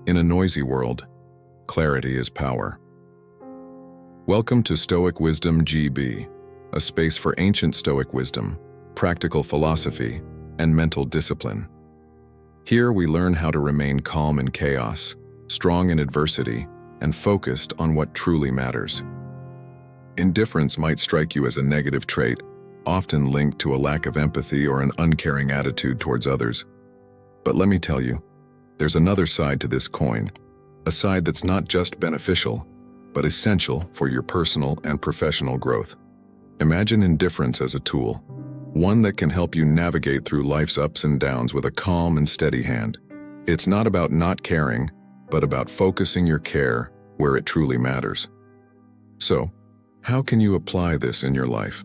In a noisy world, clarity is power. Welcome to Stoic Wisdom GB, a space for ancient Stoic wisdom, practical philosophy, and mental discipline. Here we learn how to remain calm in chaos, strong in adversity, and focused on what truly matters. Indifference might strike you as a negative trait, often linked to a lack of empathy or an uncaring attitude towards others. But let me tell you, there's another side to this coin, a side that's not just beneficial, but essential for your personal and professional growth. Imagine indifference as a tool, one that can help you navigate through life's ups and downs with a calm and steady hand. It's not about not caring, but about focusing your care where it truly matters. So, how can you apply this in your life?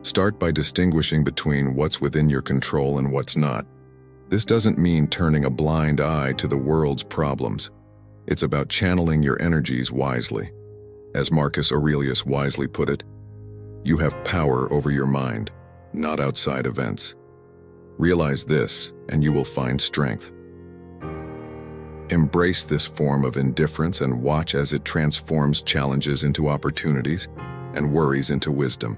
Start by distinguishing between what's within your control and what's not. This doesn't mean turning a blind eye to the world's problems. It's about channeling your energies wisely. As Marcus Aurelius wisely put it, you have power over your mind, not outside events. Realize this, and you will find strength. Embrace this form of indifference and watch as it transforms challenges into opportunities and worries into wisdom.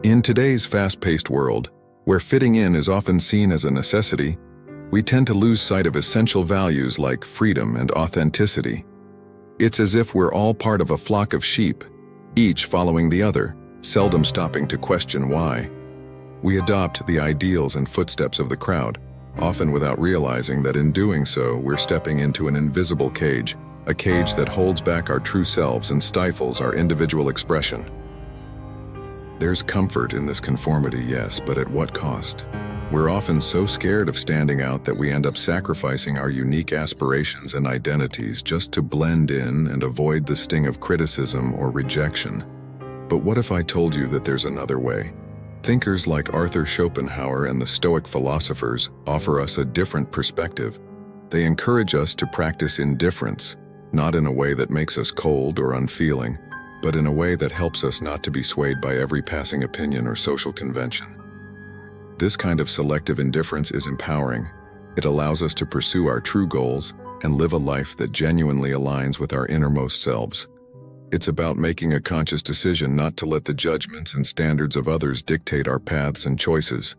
In today's fast-paced world, where fitting in is often seen as a necessity, we tend to lose sight of essential values like freedom and authenticity. It's as if we're all part of a flock of sheep, each following the other, seldom stopping to question why. We adopt the ideals and footsteps of the crowd, often without realizing that in doing so, we're stepping into an invisible cage, a cage that holds back our true selves and stifles our individual expression. There's comfort in this conformity, yes, but at what cost? We're often so scared of standing out that we end up sacrificing our unique aspirations and identities just to blend in and avoid the sting of criticism or rejection. But what if I told you that there's another way? Thinkers like Arthur Schopenhauer and the Stoic philosophers offer us a different perspective. They encourage us to practice indifference, not in a way that makes us cold or unfeeling, but in a way that helps us not to be swayed by every passing opinion or social convention. This kind of selective indifference is empowering. It allows us to pursue our true goals and live a life that genuinely aligns with our innermost selves. It's about making a conscious decision not to let the judgments and standards of others dictate our paths and choices.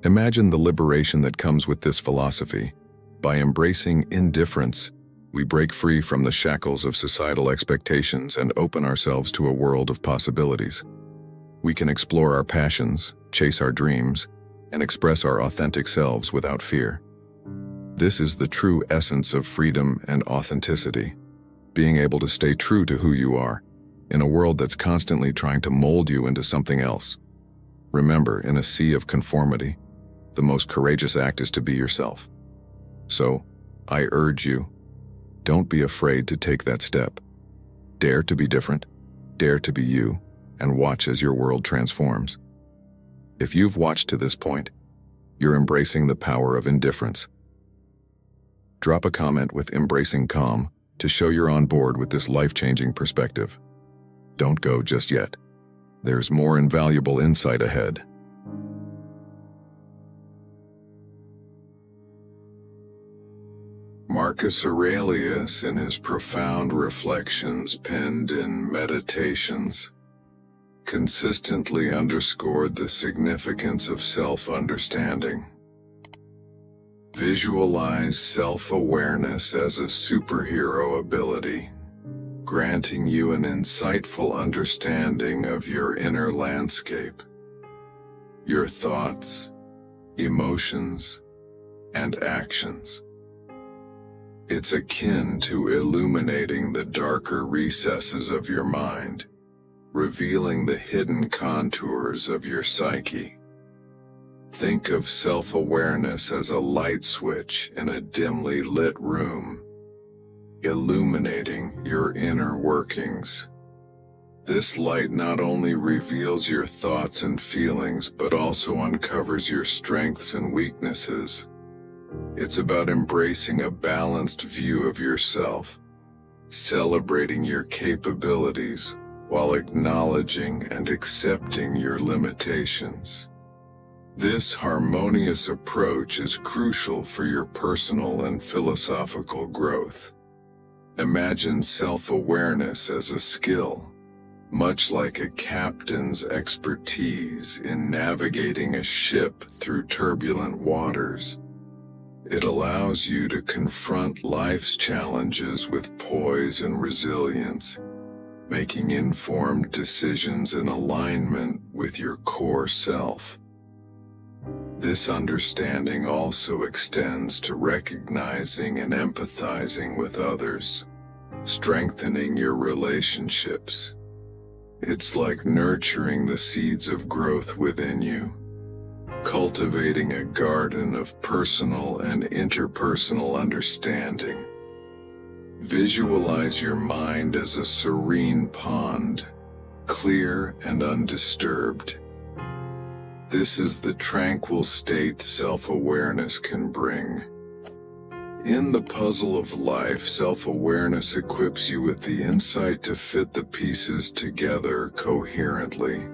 Imagine the liberation that comes with this philosophy. By embracing indifference, we break free from the shackles of societal expectations and open ourselves to a world of possibilities. We can explore our passions, chase our dreams, and express our authentic selves without fear. This is the true essence of freedom and authenticity, being able to stay true to who you are, in a world that's constantly trying to mold you into something else. Remember, in a sea of conformity, the most courageous act is to be yourself. So, I urge you, don't be afraid to take that step. Dare to be different, dare to be you, and watch as your world transforms. If you've watched to this point, you're embracing the power of indifference. Drop a comment with "Embracing Calm" to show you're on board with this life-changing perspective. Don't go just yet. There's more invaluable insight ahead. Marcus Aurelius, in his profound reflections penned in Meditations, consistently underscored the significance of self-understanding. Visualize self-awareness as a superhero ability, granting you an insightful understanding of your inner landscape, your thoughts, emotions, and actions. It's akin to illuminating the darker recesses of your mind, revealing the hidden contours of your psyche. Think of self-awareness as a light switch in a dimly lit room, illuminating your inner workings. This light not only reveals your thoughts and feelings, but also uncovers your strengths and weaknesses. It's about embracing a balanced view of yourself, celebrating your capabilities while acknowledging and accepting your limitations. This harmonious approach is crucial for your personal and philosophical growth. Imagine self-awareness as a skill, much like a captain's expertise in navigating a ship through turbulent waters. It allows you to confront life's challenges with poise and resilience, making informed decisions in alignment with your core self. This understanding also extends to recognizing and empathizing with others, strengthening your relationships. It's like nurturing the seeds of growth within you, cultivating a garden of personal and interpersonal understanding. Visualize your mind as a serene pond, clear and undisturbed. This is the tranquil state self-awareness can bring. In the puzzle of life, self-awareness equips you with the insight to fit the pieces together coherently.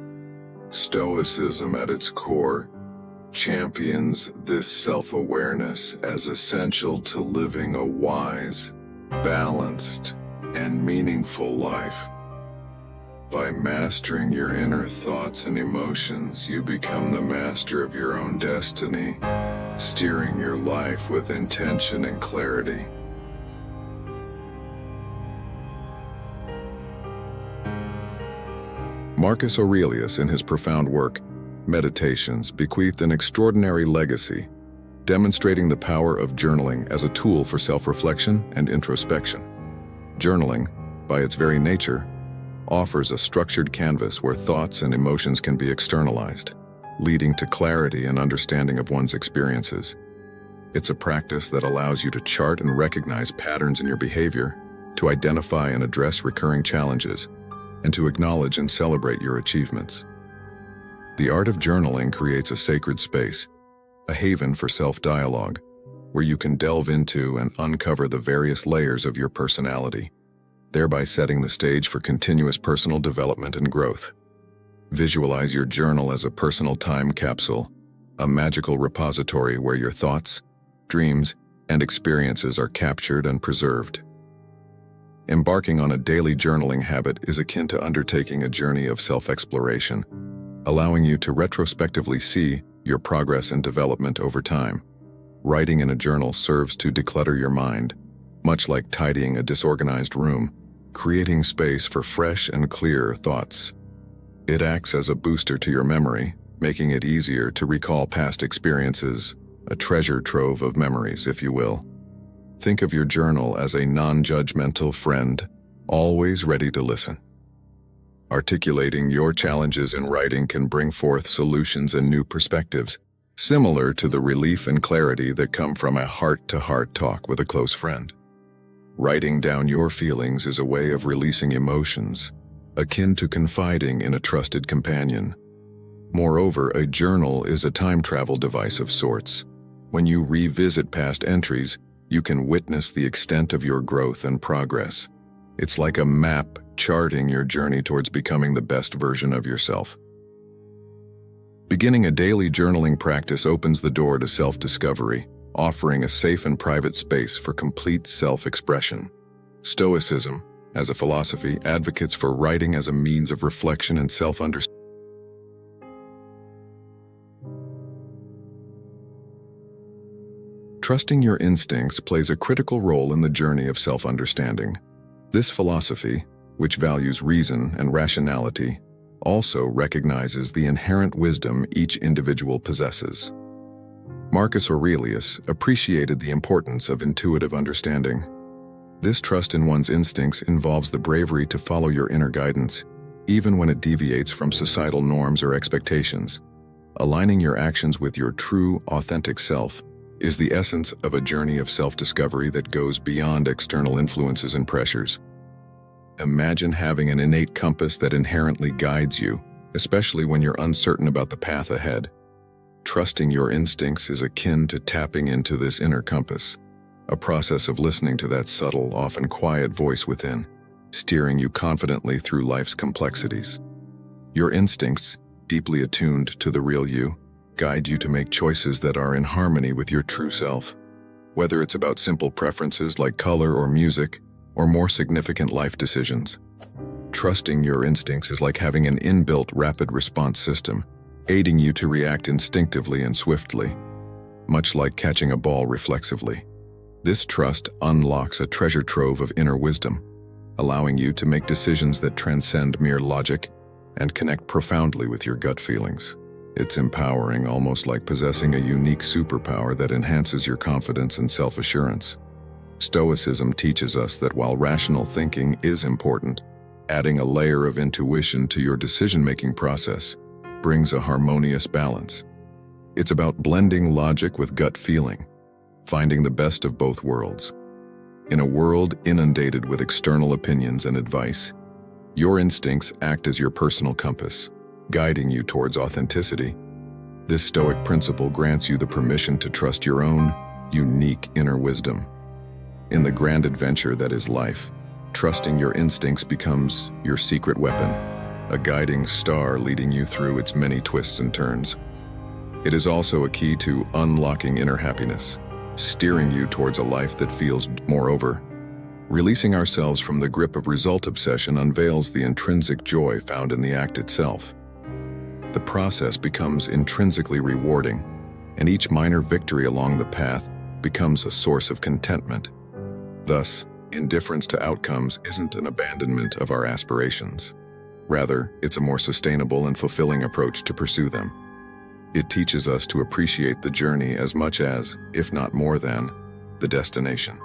Stoicism, at its core, champions this self-awareness as essential to living a wise, balanced, and meaningful life. By mastering your inner thoughts and emotions, you become the master of your own destiny, steering your life with intention and clarity. Marcus Aurelius, in his profound work, Meditations, bequeathed an extraordinary legacy, demonstrating the power of journaling as a tool for self-reflection and introspection. Journaling, by its very nature, offers a structured canvas where thoughts and emotions can be externalized, leading to clarity and understanding of one's experiences. It's a practice that allows you to chart and recognize patterns in your behavior, to identify and address recurring challenges, and to acknowledge and celebrate your achievements. The art of journaling creates a sacred space, a haven for self-dialogue, where you can delve into and uncover the various layers of your personality, thereby setting the stage for continuous personal development and growth. Visualize your journal as a personal time capsule, a magical repository where your thoughts, dreams, and experiences are captured and preserved. Embarking on a daily journaling habit is akin to undertaking a journey of self-exploration, allowing you to retrospectively see your progress and development over time. Writing in a journal serves to declutter your mind, much like tidying a disorganized room, creating space for fresh and clear thoughts. It acts as a booster to your memory, making it easier to recall past experiences, a treasure trove of memories, if you will. Think of your journal as a non-judgmental friend, always ready to listen. Articulating your challenges in writing can bring forth solutions and new perspectives, similar to the relief and clarity that come from a heart-to-heart talk with a close friend. Writing down your feelings is a way of releasing emotions, akin to confiding in a trusted companion. Moreover, a journal is a time travel device of sorts. When you revisit past entries, you can witness the extent of your growth and progress. It's like a map charting your journey towards becoming the best version of yourself. Beginning a daily journaling practice opens the door to self-discovery, offering a safe and private space for complete self-expression. Stoicism, as a philosophy, advocates for writing as a means of reflection and self-understanding. Trusting your instincts plays a critical role in the journey of self-understanding. This philosophy, which values reason and rationality, also recognizes the inherent wisdom each individual possesses. Marcus Aurelius appreciated the importance of intuitive understanding. This trust in one's instincts involves the bravery to follow your inner guidance, even when it deviates from societal norms or expectations. Aligning your actions with your true, authentic self is the essence of a journey of self-discovery that goes beyond external influences and pressures. Imagine having an innate compass that inherently guides you, especially when you're uncertain about the path ahead. Trusting your instincts is akin to tapping into this inner compass, a process of listening to that subtle, often quiet voice within, steering you confidently through life's complexities. Your instincts, deeply attuned to the real you, guide you to make choices that are in harmony with your true self. Whether it's about simple preferences like color or music, or more significant life decisions. Trusting your instincts is like having an inbuilt rapid response system, aiding you to react instinctively and swiftly, much like catching a ball reflexively. This trust unlocks a treasure trove of inner wisdom, allowing you to make decisions that transcend mere logic and connect profoundly with your gut feelings. It's empowering, almost like possessing a unique superpower that enhances your confidence and self-assurance. Stoicism teaches us that while rational thinking is important, adding a layer of intuition to your decision-making process brings a harmonious balance. It's about blending logic with gut feeling, finding the best of both worlds. In a world inundated with external opinions and advice, your instincts act as your personal compass, guiding you towards authenticity. This Stoic principle grants you the permission to trust your own unique inner wisdom. In the grand adventure that is life, trusting your instincts becomes your secret weapon, a guiding star leading you through its many twists and turns. It is also a key to unlocking inner happiness, steering you towards a life that feels. Moreover, releasing ourselves from the grip of result obsession unveils the intrinsic joy found in the act itself. The process becomes intrinsically rewarding, and each minor victory along the path becomes a source of contentment. Thus, indifference to outcomes isn't an abandonment of our aspirations. Rather, it's a more sustainable and fulfilling approach to pursue them. It teaches us to appreciate the journey as much as, if not more than, the destination.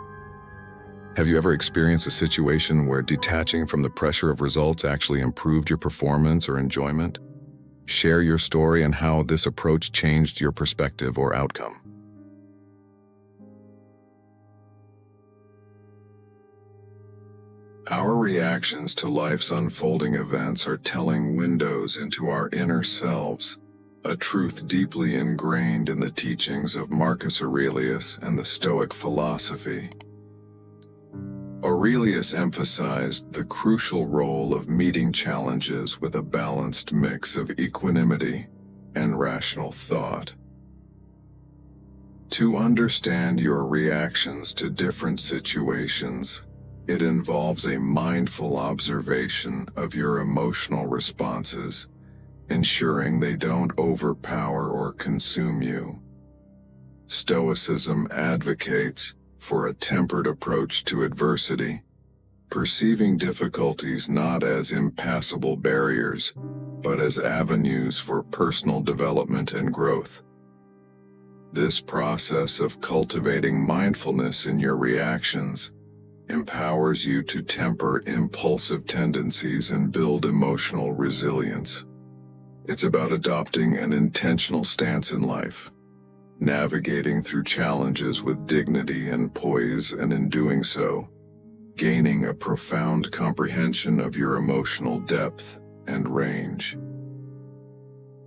Have you ever experienced a situation where detaching from the pressure of results actually improved your performance or enjoyment? Share your story and how this approach changed your perspective or outcome. Our reactions to life's unfolding events are telling windows into our inner selves, a truth deeply ingrained in the teachings of Marcus Aurelius and the Stoic philosophy. Aurelius emphasized the crucial role of meeting challenges with a balanced mix of equanimity and rational thought. To understand your reactions to different situations, it involves a mindful observation of your emotional responses, ensuring they don't overpower or consume you. Stoicism advocates for a tempered approach to adversity, perceiving difficulties not as impassable barriers, but as avenues for personal development and growth. This process of cultivating mindfulness in your reactions empowers you to temper impulsive tendencies and build emotional resilience. It's about adopting an intentional stance in life, navigating through challenges with dignity and poise, and in doing so, gaining a profound comprehension of your emotional depth and range.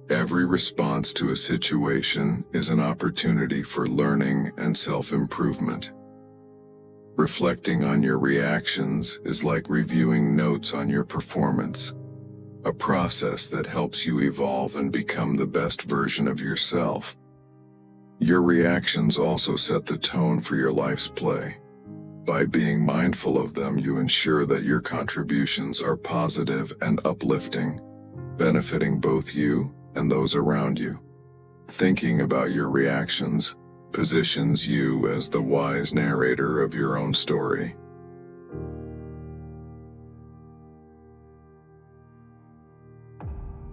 Every response to a situation is an opportunity for learning and self-improvement. Reflecting on your reactions is like reviewing notes on your performance, a process that helps you evolve and become the best version of yourself. Your reactions also set the tone for your life's play. By being mindful of them, you ensure that your contributions are positive and uplifting, benefiting both you and those around you. Thinking about your reactions positions you as the wise narrator of your own story.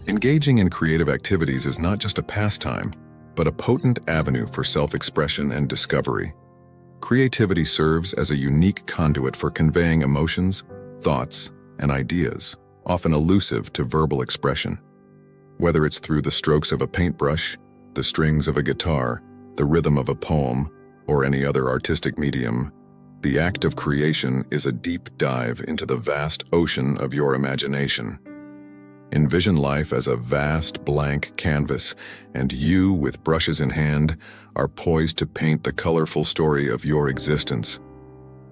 Engaging in creative activities is not just a pastime, but a potent avenue for self-expression and discovery. Creativity serves as a unique conduit for conveying emotions, thoughts, and ideas, often elusive to verbal expression. Whether it's through the strokes of a paintbrush, the strings of a guitar, the rhythm of a poem, or any other artistic medium, the act of creation is a deep dive into the vast ocean of your imagination. Envision life as a vast blank canvas, and you, with brushes in hand, are poised to paint the colorful story of your existence.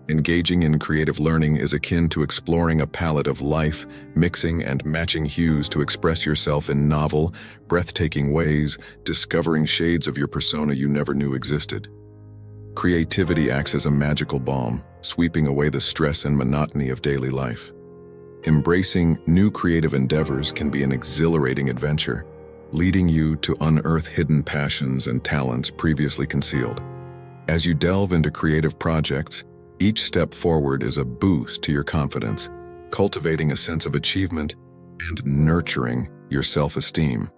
Engaging in creative learning is akin to exploring a palette of life, mixing and matching hues to express yourself in novel, breathtaking ways, discovering shades of your persona you never knew existed. Creativity acts as a magical balm, sweeping away the stress and monotony of daily life. Embracing new creative endeavors can be an exhilarating adventure, leading you to unearth hidden passions and talents previously concealed. As you delve into creative projects, each step forward is a boost to your confidence, cultivating a sense of achievement and nurturing your self-esteem.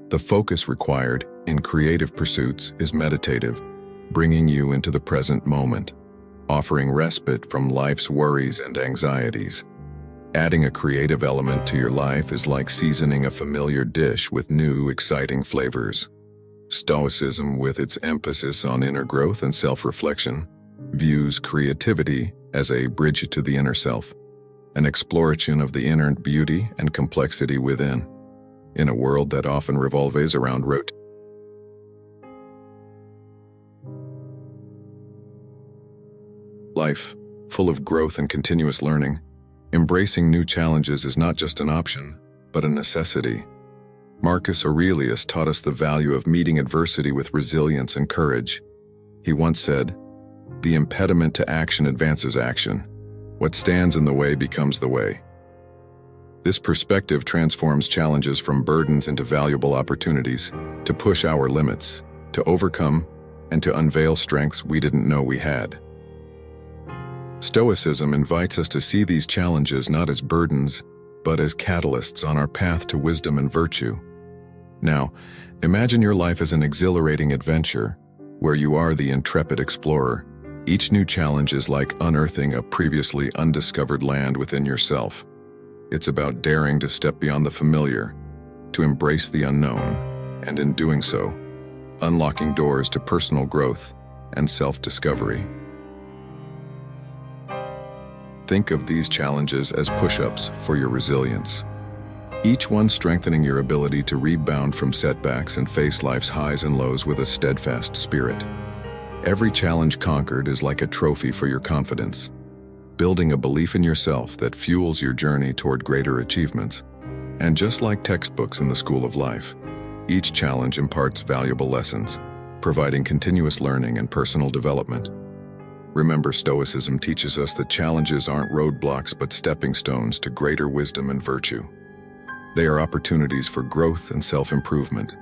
The focus required in creative pursuits is meditative, bringing you into the present moment, offering respite from life's worries and anxieties. Adding a creative element to your life is like seasoning a familiar dish with new, exciting flavors. Stoicism, with its emphasis on inner growth and self-reflection, views creativity as a bridge to the inner self, an exploration of the inherent beauty and complexity within, in a world that often revolves around rote. Life, full of growth and continuous learning, embracing new challenges is not just an option, but a necessity. Marcus Aurelius taught us the value of meeting adversity with resilience and courage. He once said, "The impediment to action advances action. What stands in the way becomes the way." This perspective transforms challenges from burdens into valuable opportunities to push our limits, to overcome, and to unveil strengths we didn't know we had. Stoicism invites us to see these challenges not as burdens, but as catalysts on our path to wisdom and virtue. Now, imagine your life as an exhilarating adventure, where you are the intrepid explorer. Each new challenge is like unearthing a previously undiscovered land within yourself. It's about daring to step beyond the familiar, to embrace the unknown, and in doing so, unlocking doors to personal growth and self-discovery. Think of these challenges as push-ups for your resilience, each one strengthening your ability to rebound from setbacks and face life's highs and lows with a steadfast spirit. Every challenge conquered is like a trophy for your confidence, building a belief in yourself that fuels your journey toward greater achievements. And just like textbooks in the school of life, each challenge imparts valuable lessons, providing continuous learning and personal development. Remember, Stoicism teaches us that challenges aren't roadblocks but stepping stones to greater wisdom and virtue. They are opportunities for growth and self-improvement,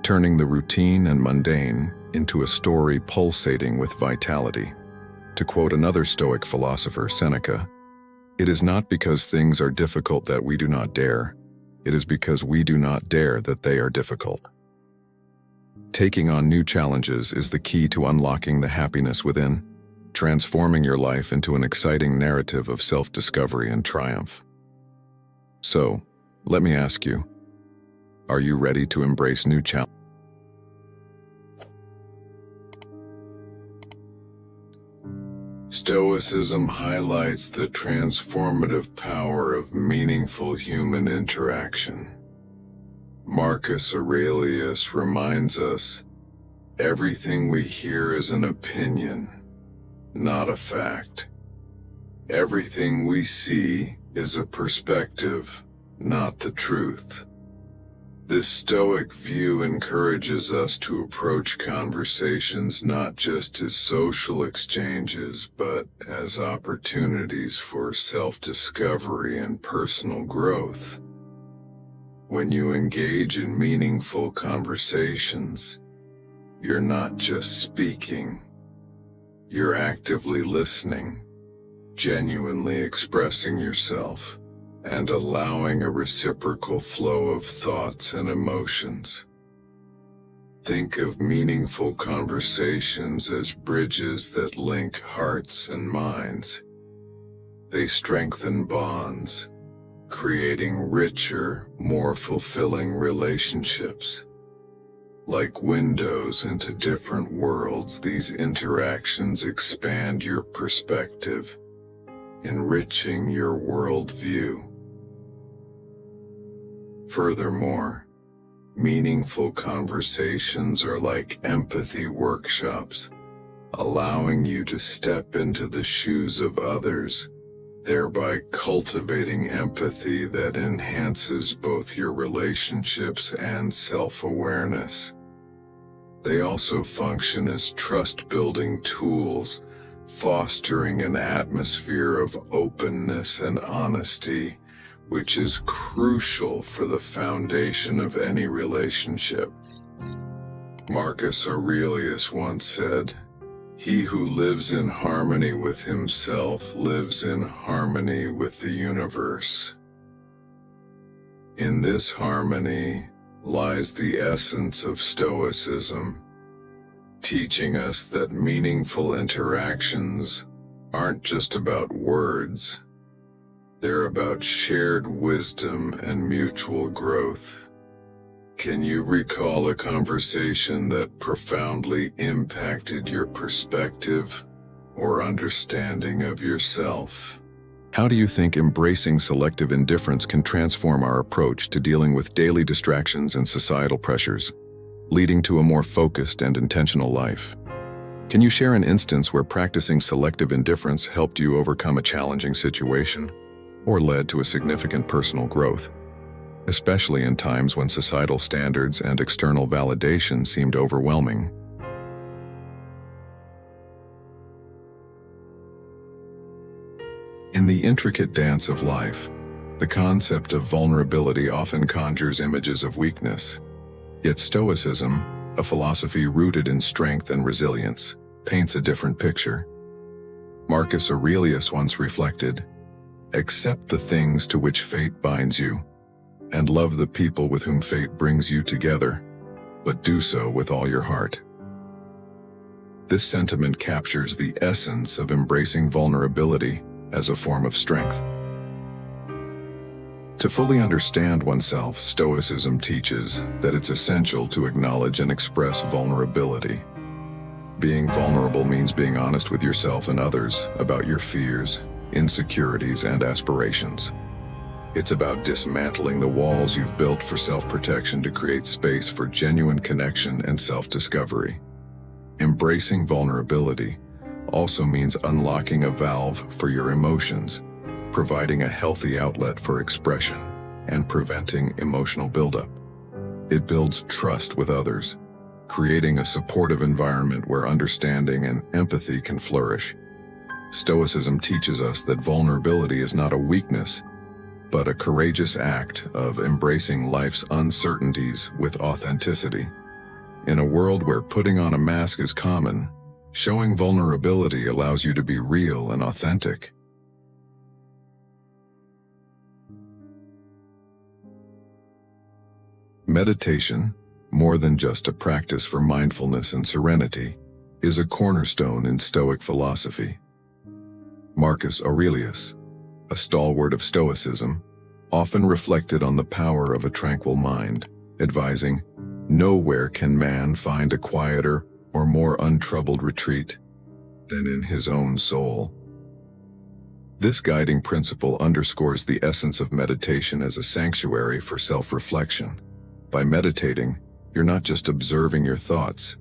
turning the routine and mundane into a story pulsating with vitality. To quote another Stoic philosopher, Seneca, "It is not because things are difficult that we do not dare. It is because we do not dare that they are difficult." Taking on new challenges is the key to unlocking the happiness within, transforming your life into an exciting narrative of self-discovery and triumph. So, let me ask you, are you ready to embrace new challenges? Stoicism highlights the transformative power of meaningful human interaction. Marcus Aurelius reminds us, everything we hear is an opinion, not a fact. Everything we see is a perspective, not the truth. This Stoic view encourages us to approach conversations not just as social exchanges, but as opportunities for self-discovery and personal growth. When you engage in meaningful conversations, you're not just speaking, you're actively listening, genuinely expressing yourself, and allowing a reciprocal flow of thoughts and emotions. Think of meaningful conversations as bridges that link hearts and minds. They strengthen bonds, creating richer, more fulfilling relationships. Like windows into different worlds, these interactions expand your perspective, enriching your worldview. Furthermore, meaningful conversations are like empathy workshops, allowing you to step into the shoes of others, thereby cultivating empathy that enhances both your relationships and self-awareness. They also function as trust-building tools, fostering an atmosphere of openness and honesty, which is crucial for the foundation of any relationship. Marcus Aurelius once said, "He who lives in harmony with himself lives in harmony with the universe." In this harmony lies the essence of Stoicism, teaching us that meaningful interactions aren't just about words, they're about shared wisdom and mutual growth. Can you recall a conversation that profoundly impacted your perspective or understanding of yourself? How do you think embracing selective indifference can transform our approach to dealing with daily distractions and societal pressures, leading to a more focused and intentional life? Can you share an instance where practicing selective indifference helped you overcome a challenging situation or led to a significant personal growth, especially in times when societal standards and external validation seemed overwhelming? In the intricate dance of life, the concept of vulnerability often conjures images of weakness. Yet Stoicism, a philosophy rooted in strength and resilience, paints a different picture. Marcus Aurelius once reflected, "Accept the things to which fate binds you, and love the people with whom fate brings you together, but do so with all your heart." This sentiment captures the essence of embracing vulnerability as a form of strength. To fully understand oneself, Stoicism teaches that it's essential to acknowledge and express vulnerability. Being vulnerable means being honest with yourself and others about your fears, insecurities, and aspirations. It's about dismantling the walls you've built for self-protection to create space for genuine connection and self-discovery. Embracing vulnerability also means unlocking a valve for your emotions, providing a healthy outlet for expression, and preventing emotional buildup. It builds trust with others, creating a supportive environment where understanding and empathy can flourish. Stoicism teaches us that vulnerability is not a weakness, but a courageous act of embracing life's uncertainties with authenticity. In a world where putting on a mask is common, showing vulnerability allows you to be real and authentic. Meditation, more than just a practice for mindfulness and serenity, is a cornerstone in Stoic philosophy. Marcus Aurelius, a stalwart of Stoicism, often reflected on the power of a tranquil mind, advising, "Nowhere can man find a quieter or more untroubled retreat than in his own soul." This guiding principle underscores the essence of meditation as a sanctuary for self-reflection. By meditating, you're not just observing your thoughts,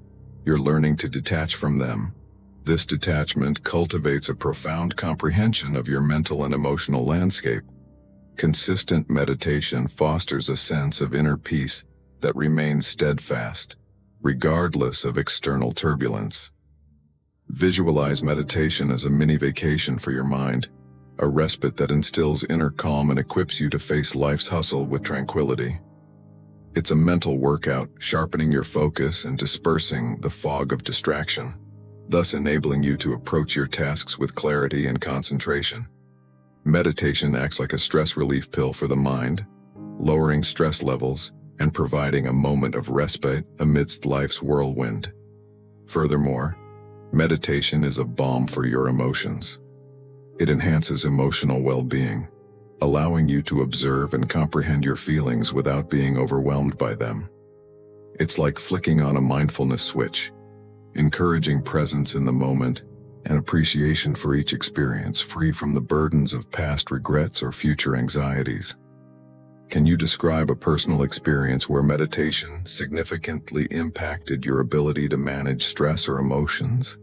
you're learning to detach from them. This detachment cultivates a profound comprehension of your mental and emotional landscape. Consistent meditation fosters a sense of inner peace that remains steadfast, regardless of external turbulence. Visualize meditation as a mini vacation for your mind, a respite that instills inner calm and equips you to face life's hustle with tranquility. It's a mental workout, sharpening your focus and dispersing the fog of distraction, thus enabling you to approach your tasks with clarity and concentration. Meditation acts like a stress relief pill for the mind, lowering stress levels and providing a moment of respite amidst life's whirlwind. Furthermore, meditation is a balm for your emotions. It enhances emotional well-being, allowing you to observe and comprehend your feelings without being overwhelmed by them. It's like flicking on a mindfulness switch, encouraging presence in the moment and appreciation for each experience, free from the burdens of past regrets or future anxieties. Can you describe a personal experience where meditation significantly impacted your ability to manage stress or emotions?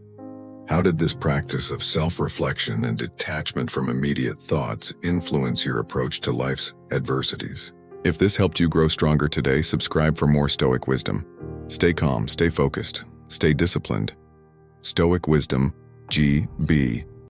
How did this practice of self-reflection and detachment from immediate thoughts influence your approach to life's adversities? If this helped you grow stronger today, subscribe for more Stoic wisdom. Stay calm, stay focused, stay disciplined. Stoic Wisdom, GB.